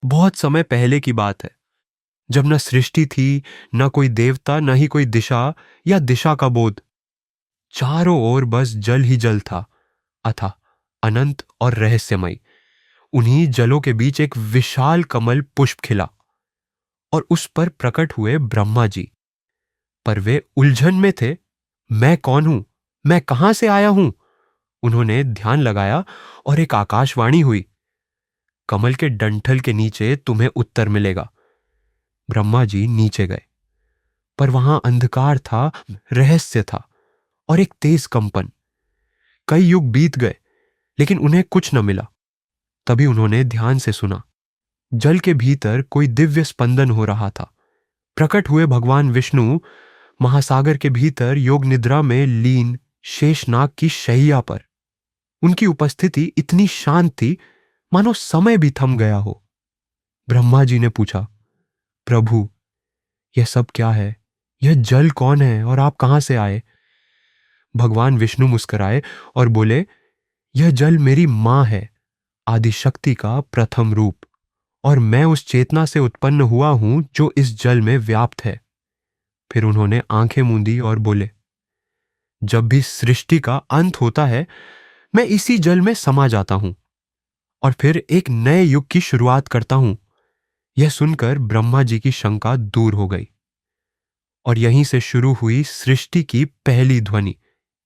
बहुत समय पहले की बात है, जब न सृष्टि थी, न कोई देवता, न ही कोई दिशा या दिशा का बोध। चारों ओर बस जल ही जल था, अथाह, अनंत और रहस्यमय। उन्हीं जलों के बीच एक विशाल कमल पुष्प खिला और उस पर प्रकट हुए ब्रह्मा जी। पर वे उलझन में थे। मैं कौन हूं? मैं कहां से आया हूं? उन्होंने ध्यान लगाया और एक आकाशवाणी हुई, कमल के डंठल के नीचे तुम्हें उत्तर मिलेगा। ब्रह्मा जी नीचे गए, पर वहां अंधकार था, रहस्य था और एक तेज कंपन। कई युग बीत गए, लेकिन उन्हें कुछ न मिला। तभी उन्होंने ध्यान से सुना। जल के भीतर कोई दिव्य स्पंदन हो रहा था। प्रकट हुए भगवान विष्णु महासागर के भीतर योग निद्रा में लीन शेषनाग की शैया पर। उनकी उपस्थिति इतनी शांत थी, मानो समय भी थम गया हो। ब्रह्मा जी ने पूछा, प्रभु, यह सब क्या है? यह जल कौन है और आप कहां से आए? भगवान विष्णु मुस्कुराए और बोले, यह जल मेरी मां है, आदिशक्ति का प्रथम रूप, और मैं उस चेतना से उत्पन्न हुआ हूं जो इस जल में व्याप्त है। फिर उन्होंने आंखें मूंदी और बोले, जब भी सृष्टि का अंत होता है, मैं इसी जल में समा जाता हूं और फिर एक नए युग की शुरुआत करता हूं। यह सुनकर ब्रह्मा जी की शंका दूर हो गई और यहीं से शुरू हुई सृष्टि की पहली ध्वनि,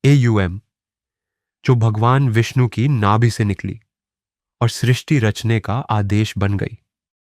AUM, जो भगवान विष्णु की नाभि से निकली और सृष्टि रचने का आदेश बन गई।